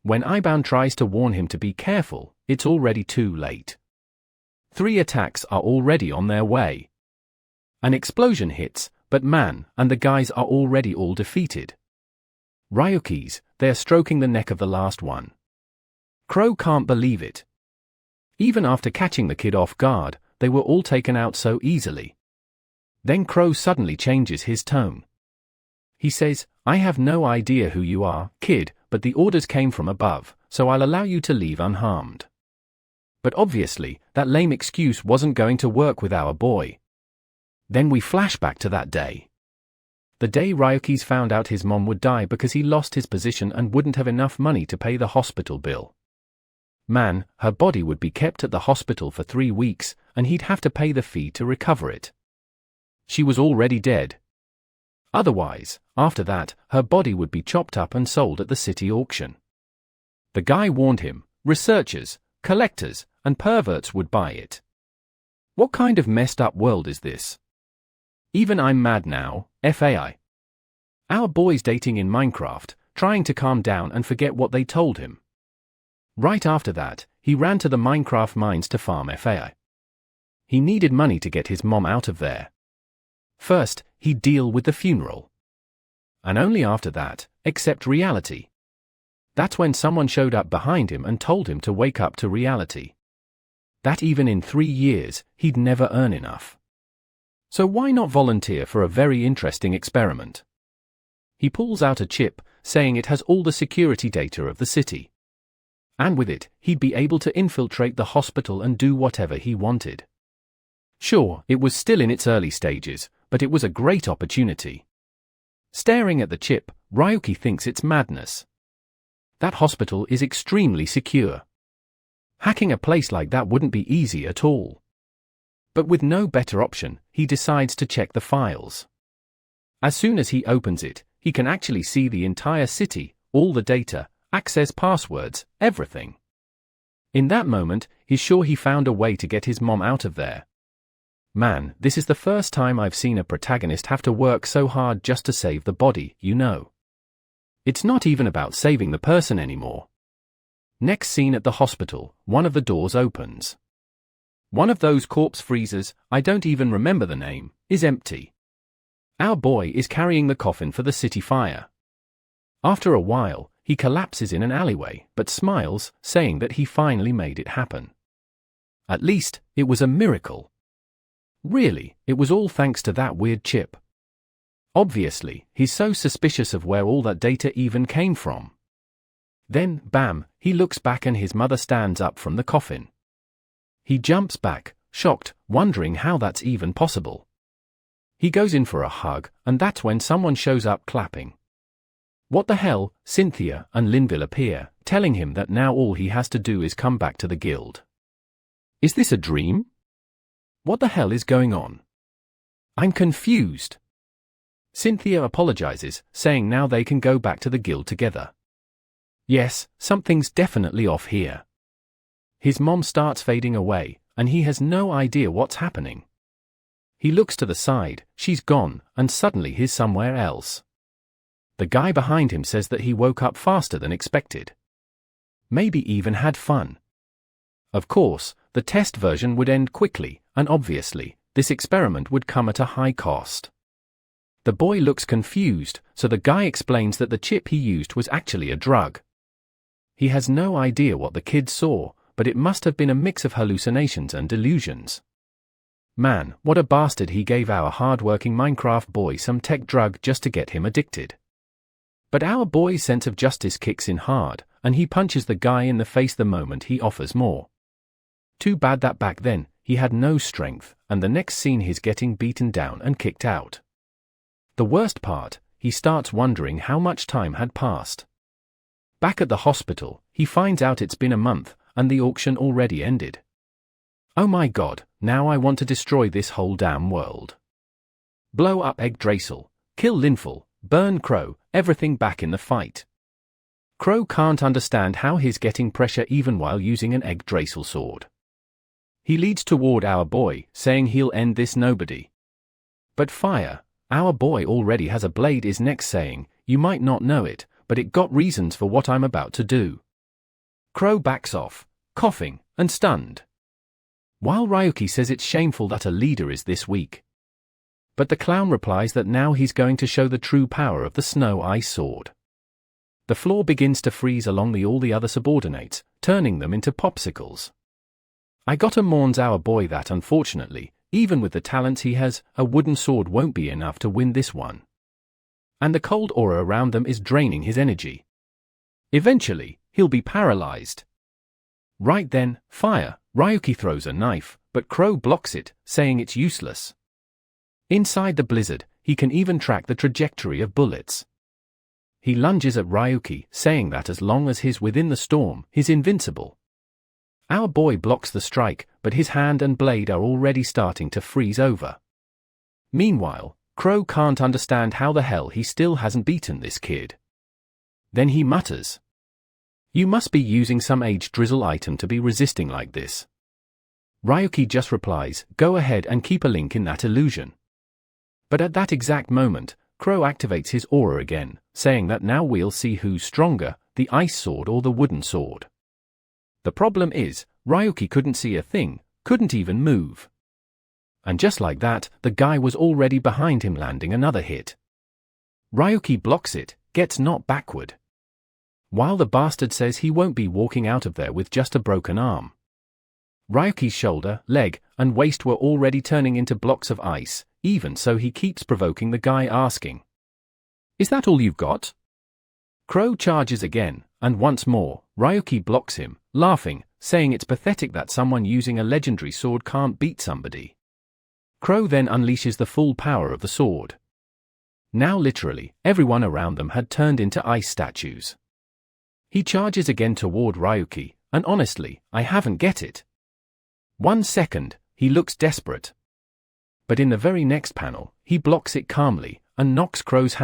When Iban tries to warn him to be careful, it's already too late. 3 attacks are already on their way. An explosion hits, but Man and the guys are already all defeated. Ryuki's, they're stroking the neck of the last one. Crow can't believe it. Even after catching the kid off guard, they were all taken out so easily. Then Crow suddenly changes his tone. He says, "I have no idea who you are, kid, but the orders came from above, so I'll allow you to leave unharmed." But obviously, that lame excuse wasn't going to work with our boy. Then we flash back to that day. The day Ryuki's found out his mom would die because he lost his position and wouldn't have enough money to pay the hospital bill. Man, her body would be kept at the hospital for 3 weeks, and he'd have to pay the fee to recover it. She was already dead. Otherwise, after that, her body would be chopped up and sold at the city auction. The guy warned him, researchers, collectors, and perverts would buy it. What kind of messed up world is this? Even I'm mad now, FAI. Our boy's dating in Minecraft, trying to calm down and forget what they told him. Right after that, he ran to the Minecraft mines to farm FAI. He needed money to get his mom out of there. First, he'd deal with the funeral. And only after that, accept reality. That's when someone showed up behind him and told him to wake up to reality. That even in 3 years, he'd never earn enough. So why not volunteer for a very interesting experiment? He pulls out a chip, saying it has all the security data of the city. And with it, he'd be able to infiltrate the hospital and do whatever he wanted. Sure, it was still in its early stages, but it was a great opportunity. Staring at the chip, Ryuki thinks it's madness. That hospital is extremely secure. Hacking a place like that wouldn't be easy at all. But with no better option, he decides to check the files. As soon as he opens it, he can actually see the entire city, all the data, access passwords, everything. In that moment, he's sure he found a way to get his mom out of there. Man, this is the first time I've seen a protagonist have to work so hard just to save the body, you know. It's not even about saving the person anymore. Next scene at the hospital, one of the doors opens. One of those corpse freezers, I don't even remember the name, is empty. Our boy is carrying the coffin for the city fire. After a while, he collapses in an alleyway, but smiles, saying that he finally made it happen. At least, it was a miracle. Really, it was all thanks to that weird chip. Obviously, he's so suspicious of where all that data even came from. Then, bam, he looks back and his mother stands up from the coffin. He jumps back, shocked, wondering how that's even possible. He goes in for a hug, and that's when someone shows up clapping. What the hell? Cynthia and Linville appear, telling him that now all he has to do is come back to the guild. Is this a dream? What the hell is going on? I'm confused. Cynthia apologizes, saying now they can go back to the guild together. Yes, something's definitely off here. His mom starts fading away, and he has no idea what's happening. He looks to the side, she's gone, and suddenly he's somewhere else. The guy behind him says that he woke up faster than expected. Maybe even had fun. Of course, the test version would end quickly, and obviously, this experiment would come at a high cost. The boy looks confused, so the guy explains that the chip he used was actually a drug. He has no idea what the kid saw, but it must have been a mix of hallucinations and delusions. Man, what a bastard, he gave our hard-working Minecraft boy some tech drug just to get him addicted. But our boy's sense of justice kicks in hard, and he punches the guy in the face the moment he offers more. Too bad that back then, he had no strength, and the next scene he's getting beaten down and kicked out. The worst part, he starts wondering how much time had passed. Back at the hospital, he finds out it's been a month, and the auction already ended. Oh my god, now I want to destroy this whole damn world. Blow up Yggdrasil, kill Linville, burn Crow, everything back in the fight. Crow can't understand how he's getting pressure even while using an Yggdrasil sword. He leads toward our boy, saying he'll end this nobody. But fire, our boy already has a blade, is next saying, you might not know it, but it got reasons for what I'm about to do. Crow backs off, coughing and stunned. While Ryuki says it's shameful that a leader is this weak. But the clown replies that now he's going to show the true power of the snow ice sword. The floor begins to freeze along all the other subordinates, turning them into popsicles. I gotta mourns our boy that unfortunately, even with the talents he has, a wooden sword won't be enough to win this one. And the cold aura around them is draining his energy. Eventually, he'll be paralyzed. Right then, fire! Ryuki throws a knife, but Crow blocks it, saying it's useless. Inside the blizzard, he can even track the trajectory of bullets. He lunges at Ryuki, saying that as long as he's within the storm, he's invincible. Our boy blocks the strike, but his hand and blade are already starting to freeze over. Meanwhile, Crow can't understand how the hell he still hasn't beaten this kid. Then he mutters, "You must be using some age drizzle item to be resisting like this." Ryuki just replies, "Go ahead and keep a link in that illusion." But at that exact moment, Crow activates his aura again, saying that now we'll see who's stronger, the ice sword or the wooden sword. The problem is, Ryuki couldn't see a thing, couldn't even move. And just like that, the guy was already behind him, landing another hit. Ryuki blocks it, gets knocked backward. While the bastard says he won't be walking out of there with just a broken arm. Ryuki's shoulder, leg, and waist were already turning into blocks of ice, even so he keeps provoking the guy, asking, "Is that all you've got?" Crow charges again, and once more, Ryuki blocks him, laughing, saying it's pathetic that someone using a legendary sword can't beat somebody. Crow then unleashes the full power of the sword. Now literally, everyone around them had turned into ice statues. He charges again toward Ryuki, and honestly, I haven't get it. 1 second, he looks desperate. But in the very next panel, he blocks it calmly, and knocks Crow's hand